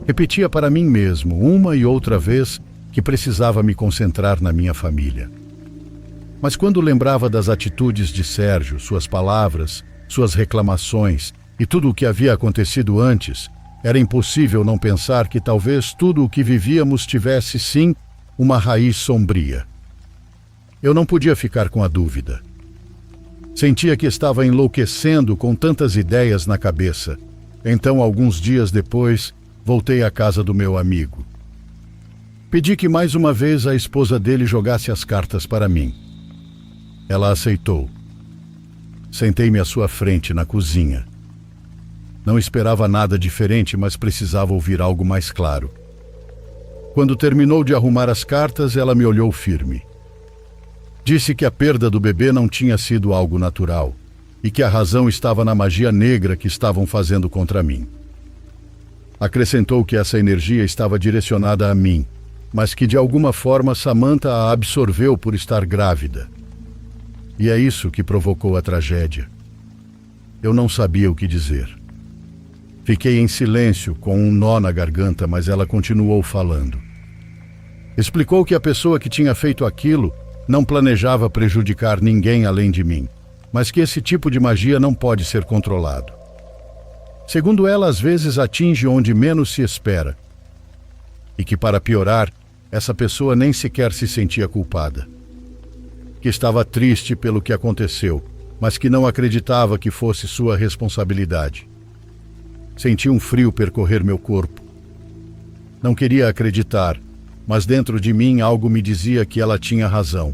Speaker 1: Repetia para mim mesmo, uma e outra vez, que precisava me concentrar na minha família. Mas quando lembrava das atitudes de Sérgio, suas palavras, suas reclamações e tudo o que havia acontecido antes, era impossível não pensar que talvez tudo o que vivíamos tivesse, sim, uma raiz sombria. Eu não podia ficar com a dúvida. Sentia que estava enlouquecendo com tantas ideias na cabeça. Então, alguns dias depois, voltei à casa do meu amigo. Pedi que mais uma vez a esposa dele jogasse as cartas para mim. Ela aceitou. Sentei-me à sua frente na cozinha. Não esperava nada diferente, mas precisava ouvir algo mais claro. Quando terminou de arrumar as cartas, ela me olhou firme. Disse que a perda do bebê não tinha sido algo natural e que a razão estava na magia negra que estavam fazendo contra mim. Acrescentou que essa energia estava direcionada a mim, mas que de alguma forma Samantha a absorveu por estar grávida. E é isso que provocou a tragédia. Eu não sabia o que dizer. Fiquei em silêncio, com um nó na garganta, mas ela continuou falando. Explicou que a pessoa que tinha feito aquilo não planejava prejudicar ninguém além de mim, mas que esse tipo de magia não pode ser controlado. Segundo ela, às vezes atinge onde menos se espera. E que, para piorar, essa pessoa nem sequer se sentia culpada. Que estava triste pelo que aconteceu, mas que não acreditava que fosse sua responsabilidade. Senti um frio percorrer meu corpo. Não queria acreditar, mas dentro de mim algo me dizia que ela tinha razão.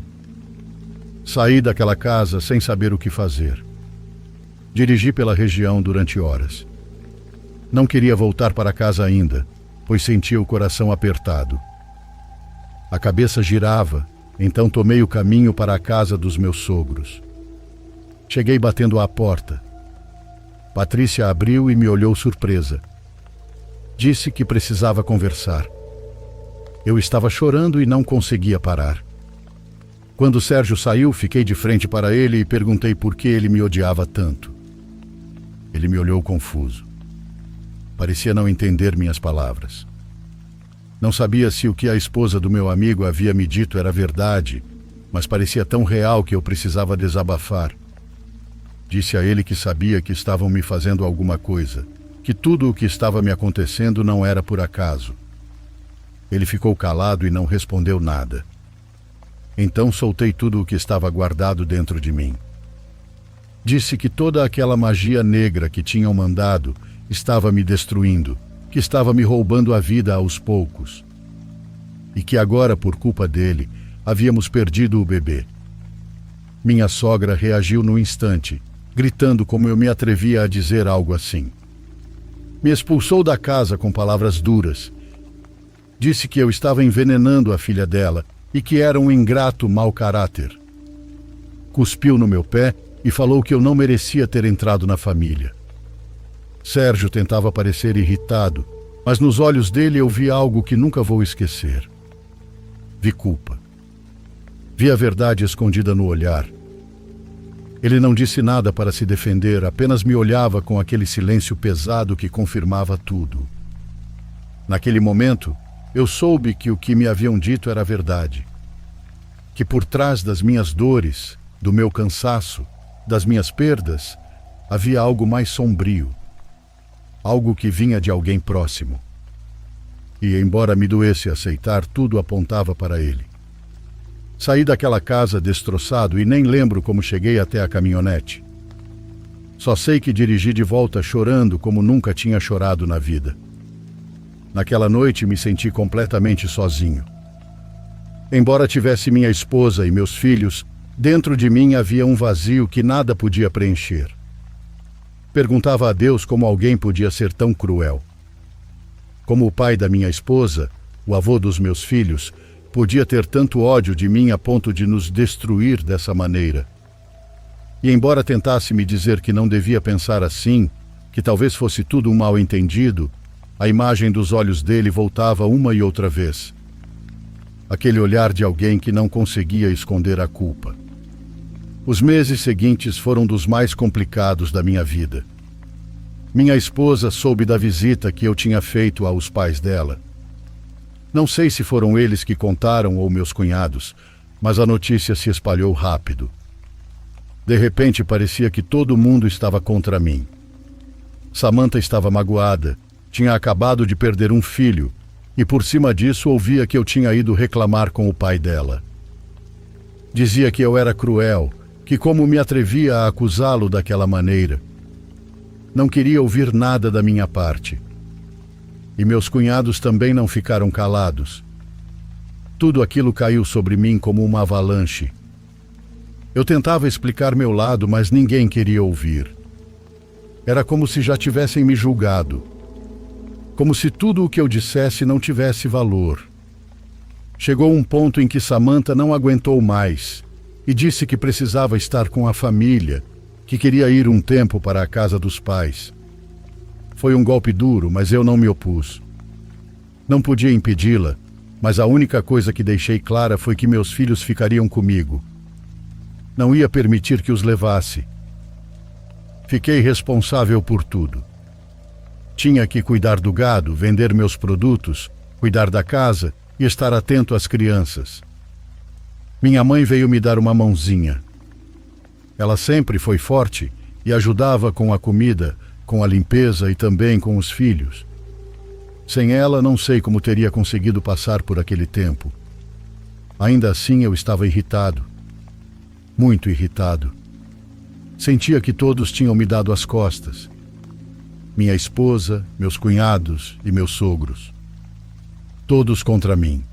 Speaker 1: Saí daquela casa sem saber o que fazer. Dirigi pela região durante horas. Não queria voltar para casa ainda, pois sentia o coração apertado. A cabeça girava, então tomei o caminho para a casa dos meus sogros. Cheguei batendo à porta. Patrícia abriu e me olhou surpresa. Disse que precisava conversar. Eu estava chorando e não conseguia parar. Quando Sérgio saiu, fiquei de frente para ele e perguntei por que ele me odiava tanto. Ele me olhou confuso. Parecia não entender minhas palavras. Não sabia se o que a esposa do meu amigo havia me dito era verdade, mas parecia tão real que eu precisava desabafar. Disse a ele que sabia que estavam me fazendo alguma coisa, que tudo o que estava me acontecendo não era por acaso. Ele ficou calado e não respondeu nada. Então soltei tudo o que estava guardado dentro de mim. Disse que toda aquela magia negra que tinham mandado estava me destruindo, que estava me roubando a vida aos poucos. E que agora, por culpa dele, havíamos perdido o bebê. Minha sogra reagiu no instante, gritando como eu me atrevia a dizer algo assim. Me expulsou da casa com palavras duras. Disse que eu estava envenenando a filha dela e que era um ingrato mau caráter. Cuspiu no meu pé e falou que eu não merecia ter entrado na família. Sérgio tentava parecer irritado, mas nos olhos dele eu vi algo que nunca vou esquecer. Vi culpa. Vi a verdade escondida no olhar. Ele não disse nada para se defender, apenas me olhava com aquele silêncio pesado que confirmava tudo. Naquele momento, eu soube que o que me haviam dito era verdade. Que por trás das minhas dores, do meu cansaço, das minhas perdas, havia algo mais sombrio. Algo que vinha de alguém próximo. E, embora me doesse aceitar, tudo apontava para ele. Saí daquela casa destroçado e nem lembro como cheguei até a caminhonete. Só sei que dirigi de volta chorando como nunca tinha chorado na vida. Naquela noite me senti completamente sozinho. Embora tivesse minha esposa e meus filhos, dentro de mim havia um vazio que nada podia preencher. Perguntava a Deus como alguém podia ser tão cruel. Como o pai da minha esposa, o avô dos meus filhos, podia ter tanto ódio de mim a ponto de nos destruir dessa maneira. E embora tentasse me dizer que não devia pensar assim, que talvez fosse tudo um mal-entendido, a imagem dos olhos dele voltava uma e outra vez. Aquele olhar de alguém que não conseguia esconder a culpa. Os meses seguintes foram dos mais complicados da minha vida. Minha esposa soube da visita que eu tinha feito aos pais dela. Não sei se foram eles que contaram ou meus cunhados, mas a notícia se espalhou rápido. De repente parecia que todo mundo estava contra mim. Samantha estava magoada, tinha acabado de perder um filho, e por cima disso ouvia que eu tinha ido reclamar com o pai dela. Dizia que eu era cruel, que como me atrevia a acusá-lo daquela maneira. Não queria ouvir nada da minha parte. E meus cunhados também não ficaram calados. Tudo aquilo caiu sobre mim como uma avalanche. Eu tentava explicar meu lado, mas ninguém queria ouvir. Era como se já tivessem me julgado. Como se tudo o que eu dissesse não tivesse valor. Chegou um ponto em que Samantha não aguentou mais e disse que precisava estar com a família, que queria ir um tempo para a casa dos pais. Foi um golpe duro, mas eu não me opus. Não podia impedi-la, mas a única coisa que deixei clara foi que meus filhos ficariam comigo. Não ia permitir que os levasse. Fiquei responsável por tudo. Tinha que cuidar do gado, vender meus produtos, cuidar da casa e estar atento às crianças. Minha mãe veio me dar uma mãozinha. Ela sempre foi forte e ajudava com a comida, com a limpeza e também com os filhos. Sem ela, não sei como teria conseguido passar por aquele tempo. Ainda assim, eu estava irritado. Muito irritado. Sentia que todos tinham me dado as costas. Minha esposa, meus cunhados e meus sogros. Todos contra mim.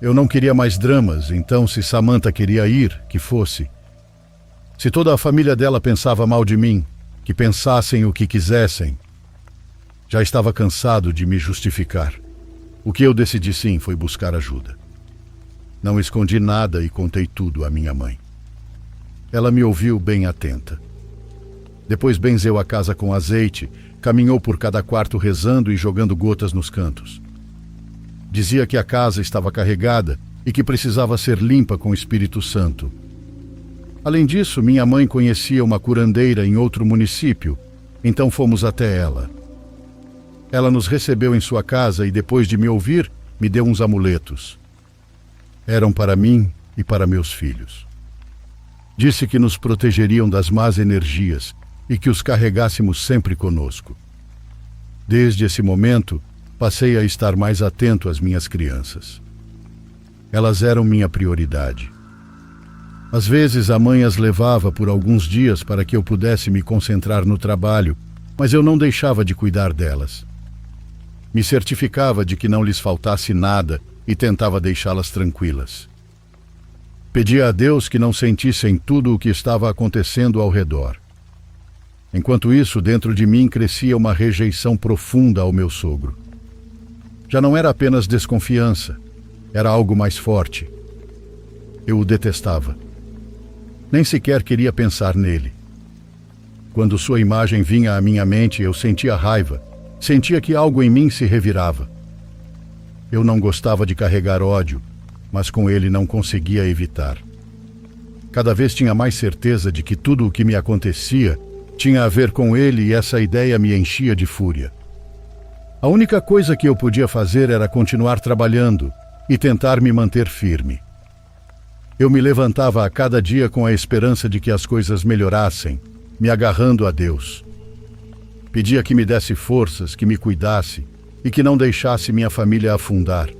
Speaker 1: Eu não queria mais dramas, então se Samantha queria ir, que fosse. Se toda a família dela pensava mal de mim, que pensassem o que quisessem. Já estava cansado de me justificar. O que eu decidi sim foi buscar ajuda. Não escondi nada e contei tudo à minha mãe. Ela me ouviu bem atenta. Depois benzeu a casa com azeite, caminhou por cada quarto rezando e jogando gotas nos cantos. Dizia que a casa estava carregada e que precisava ser limpa com o Espírito Santo. Além disso, minha mãe conhecia uma curandeira em outro município, então fomos até ela. Ela nos recebeu em sua casa e, depois de me ouvir, me deu uns amuletos. Eram para mim e para meus filhos. Disse que nos protegeriam das más energias e que os carregássemos sempre conosco. Desde esse momento, passei a estar mais atento às minhas crianças. Elas eram minha prioridade. Às vezes a mãe as levava por alguns dias para que eu pudesse me concentrar no trabalho, mas eu não deixava de cuidar delas. Me certificava de que não lhes faltasse nada e tentava deixá-las tranquilas. Pedia a Deus que não sentissem tudo o que estava acontecendo ao redor. Enquanto isso, dentro de mim crescia uma rejeição profunda ao meu sogro. Já não era apenas desconfiança, era algo mais forte. Eu o detestava. Nem sequer queria pensar nele. Quando sua imagem vinha à minha mente, eu sentia raiva, sentia que algo em mim se revirava. Eu não gostava de carregar ódio, mas com ele não conseguia evitar. Cada vez tinha mais certeza de que tudo o que me acontecia tinha a ver com ele e essa ideia me enchia de fúria. A única coisa que eu podia fazer era continuar trabalhando e tentar me manter firme. Eu me levantava a cada dia com a esperança de que as coisas melhorassem, me agarrando a Deus. Pedia que me desse forças, que me cuidasse e que não deixasse minha família afundar.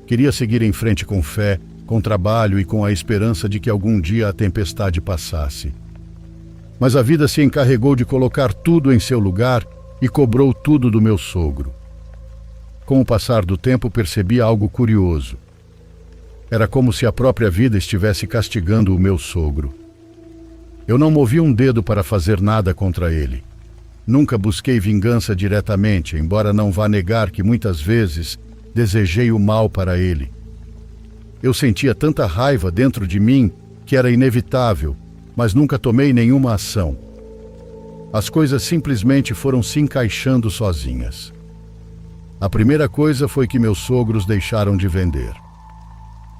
Speaker 1: Queria seguir em frente com fé, com trabalho e com a esperança de que algum dia a tempestade passasse. Mas a vida se encarregou de colocar tudo em seu lugar e cobrou tudo do meu sogro. Com o passar do tempo percebi algo curioso. Era como se a própria vida estivesse castigando o meu sogro. Eu não movi um dedo para fazer nada contra ele. Nunca busquei vingança diretamente, embora não vá negar que muitas vezes desejei o mal para ele. Eu sentia tanta raiva dentro de mim que era inevitável, mas nunca tomei nenhuma ação. As coisas simplesmente foram se encaixando sozinhas. A primeira coisa foi que meus sogros deixaram de vender.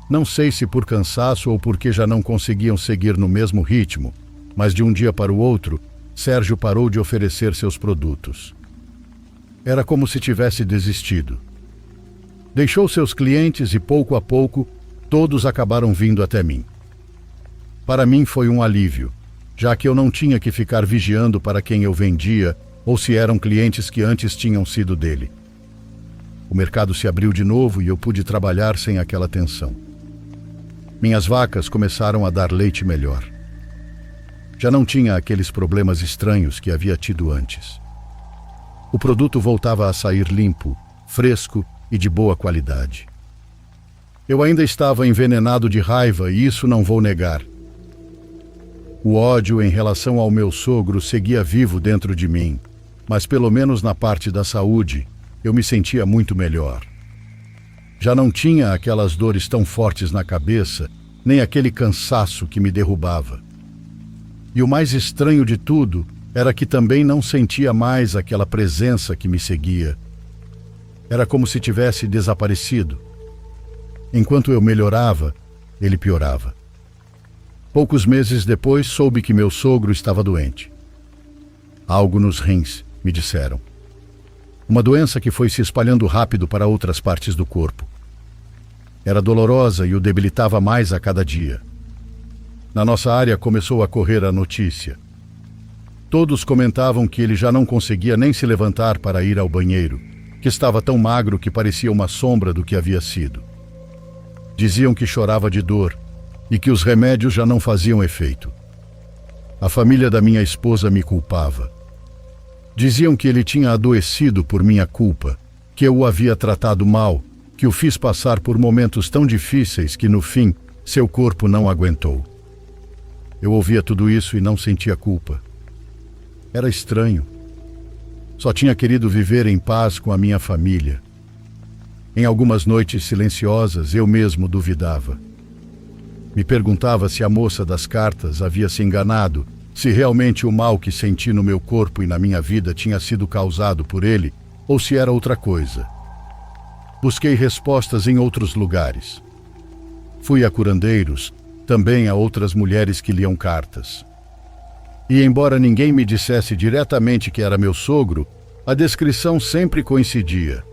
Speaker 1: Não sei se por cansaço ou porque já não conseguiam seguir no mesmo ritmo, mas de um dia para o outro, Sérgio parou de oferecer seus produtos. Era como se tivesse desistido. Deixou seus clientes e, pouco a pouco, todos acabaram vindo até mim. Para mim foi um alívio, já que eu não tinha que ficar vigiando para quem eu vendia ou se eram clientes que antes tinham sido dele. O mercado se abriu de novo e eu pude trabalhar sem aquela tensão. Minhas vacas começaram a dar leite melhor. Já não tinha aqueles problemas estranhos que havia tido antes. O produto voltava a sair limpo, fresco e de boa qualidade. Eu ainda estava envenenado de raiva e isso não vou negar. O ódio em relação ao meu sogro seguia vivo dentro de mim, mas pelo menos na parte da saúde, eu me sentia muito melhor. Já não tinha aquelas dores tão fortes na cabeça, nem aquele cansaço que me derrubava. E o mais estranho de tudo era que também não sentia mais aquela presença que me seguia. Era como se tivesse desaparecido. Enquanto eu melhorava, ele piorava. Poucos meses depois, soube que meu sogro estava doente. Algo nos rins, me disseram. Uma doença que foi se espalhando rápido para outras partes do corpo. Era dolorosa e o debilitava mais a cada dia. Na nossa área começou a correr a notícia. Todos comentavam que ele já não conseguia nem se levantar para ir ao banheiro, que estava tão magro que parecia uma sombra do que havia sido. Diziam que chorava de dor e que os remédios já não faziam efeito. A família da minha esposa me culpava. Diziam que ele tinha adoecido por minha culpa, que eu o havia tratado mal, que o fiz passar por momentos tão difíceis que, no fim, seu corpo não aguentou. Eu ouvia tudo isso e não sentia culpa. Era estranho. Só tinha querido viver em paz com a minha família. Em algumas noites silenciosas, eu mesmo duvidava. Me perguntava se a moça das cartas havia se enganado, se realmente o mal que senti no meu corpo e na minha vida tinha sido causado por ele, ou se era outra coisa. Busquei respostas em outros lugares. Fui a curandeiros, também a outras mulheres que liam cartas. E embora ninguém me dissesse diretamente que era meu sogro, a descrição sempre coincidia.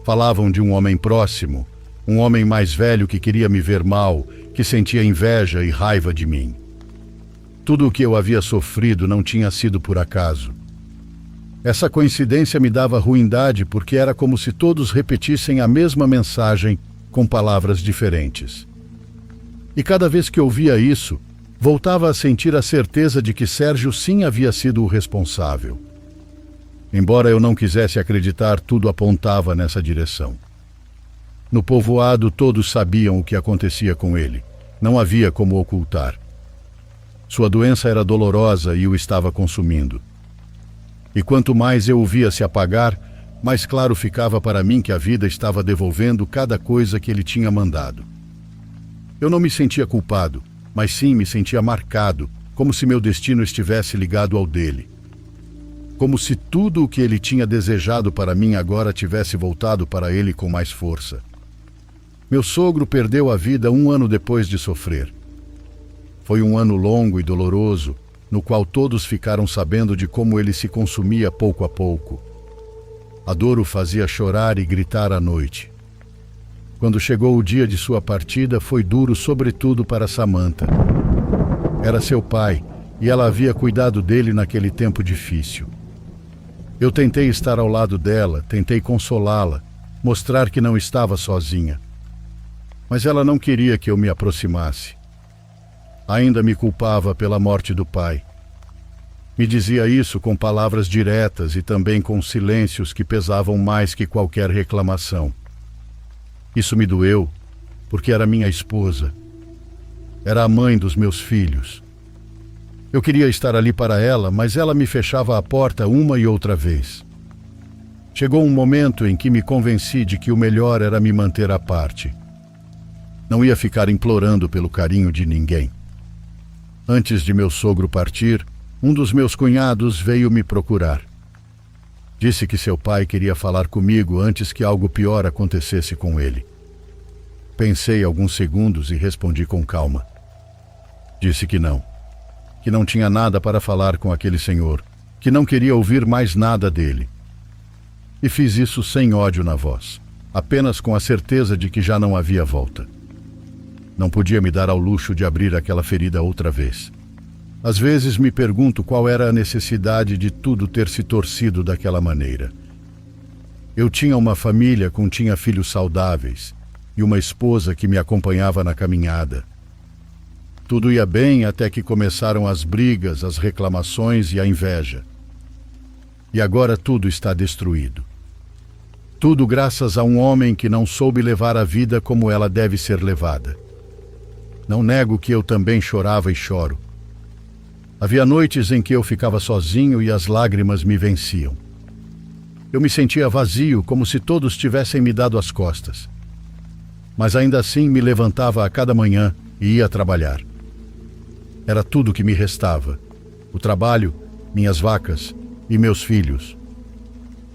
Speaker 1: Falavam de um homem próximo, um homem mais velho que queria me ver mal, que sentia inveja e raiva de mim. Tudo o que eu havia sofrido não tinha sido por acaso. Essa coincidência me dava ruindade porque era como se todos repetissem a mesma mensagem com palavras diferentes. E cada vez que ouvia isso, voltava a sentir a certeza de que Sérgio sim havia sido o responsável. Embora eu não quisesse acreditar, tudo apontava nessa direção. No povoado, todos sabiam o que acontecia com ele. Não havia como ocultar. Sua doença era dolorosa e o estava consumindo. E quanto mais eu o via se apagar, mais claro ficava para mim que a vida estava devolvendo cada coisa que ele tinha mandado. Eu não me sentia culpado, mas sim me sentia marcado, como se meu destino estivesse ligado ao dele. Como se tudo o que ele tinha desejado para mim agora tivesse voltado para ele com mais força. Meu sogro perdeu a vida 1 ano depois de sofrer. Foi um ano longo e doloroso, no qual todos ficaram sabendo de como ele se consumia pouco a pouco. A dor o fazia chorar e gritar à noite. Quando chegou o dia de sua partida, foi duro sobretudo para Samantha. Era seu pai, e ela havia cuidado dele naquele tempo difícil. Eu tentei estar ao lado dela, tentei consolá-la, mostrar que não estava sozinha. Mas ela não queria que eu me aproximasse. Ainda me culpava pela morte do pai. Me dizia isso com palavras diretas e também com silêncios que pesavam mais que qualquer reclamação. Isso me doeu, porque era minha esposa. Era a mãe dos meus filhos. Eu queria estar ali para ela, mas ela me fechava a porta uma e outra vez. Chegou um momento em que me convenci de que o melhor era me manter à parte. Não ia ficar implorando pelo carinho de ninguém. Antes de meu sogro partir, um dos meus cunhados veio me procurar. Disse que seu pai queria falar comigo antes que algo pior acontecesse com ele. Pensei alguns segundos e respondi com calma. Disse que não tinha nada para falar com aquele senhor, que não queria ouvir mais nada dele. E fiz isso sem ódio na voz, apenas com a certeza de que já não havia volta. Não podia me dar ao luxo de abrir aquela ferida outra vez. Às vezes me pergunto qual era a necessidade de tudo ter se torcido daquela maneira. Eu tinha uma família tinha filhos saudáveis e uma esposa que me acompanhava na caminhada. Tudo ia bem até que começaram as brigas, as reclamações e a inveja. E agora tudo está destruído. Tudo graças a um homem que não soube levar a vida como ela deve ser levada. Não nego que eu também chorava e choro. Havia noites em que eu ficava sozinho e as lágrimas me venciam. Eu me sentia vazio, como se todos tivessem me dado as costas. Mas ainda assim me levantava a cada manhã e ia trabalhar. Era tudo que me restava: o trabalho, minhas vacas e meus filhos.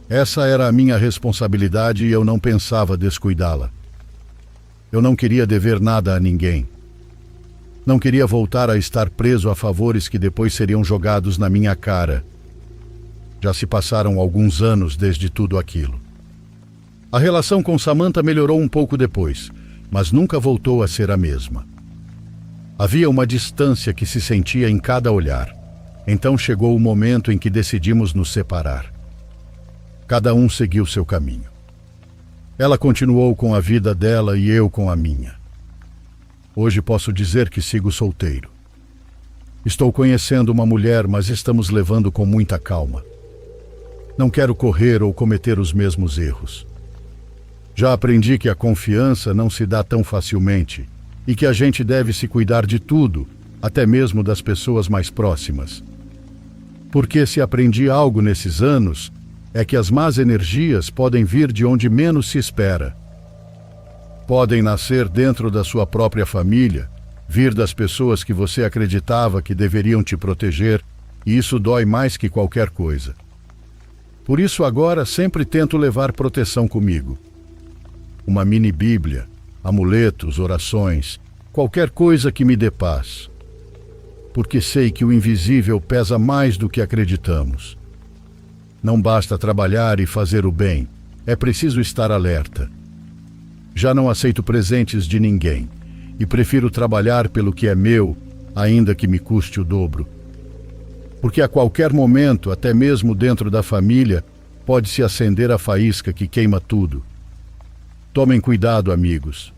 Speaker 1: Essa era a minha responsabilidade e eu não pensava descuidá-la. Eu não queria dever nada a ninguém. Não queria voltar a estar preso a favores que depois seriam jogados na minha cara. Já se passaram alguns anos desde tudo aquilo. A relação com Samantha melhorou um pouco depois, mas nunca voltou a ser a mesma. Havia uma distância que se sentia em cada olhar. Então chegou o momento em que decidimos nos separar. Cada um seguiu seu caminho. Ela continuou com a vida dela e eu com a minha. Hoje posso dizer que sigo solteiro. Estou conhecendo uma mulher, mas estamos levando com muita calma. Não quero correr ou cometer os mesmos erros. Já aprendi que a confiança não se dá tão facilmente e que a gente deve se cuidar de tudo, até mesmo das pessoas mais próximas. Porque se aprendi algo nesses anos, é que as más energias podem vir de onde menos se espera. Podem nascer dentro da sua própria família, vir das pessoas que você acreditava que deveriam te proteger, e isso dói mais que qualquer coisa. Por isso agora sempre tento levar proteção comigo. Uma mini bíblia, amuletos, orações, qualquer coisa que me dê paz. Porque sei que o invisível pesa mais do que acreditamos. Não basta trabalhar e fazer o bem, é preciso estar alerta. Já não aceito presentes de ninguém e prefiro trabalhar pelo que é meu, ainda que me custe o dobro. Porque a qualquer momento, até mesmo dentro da família, pode-se acender a faísca que queima tudo. Tomem cuidado, amigos.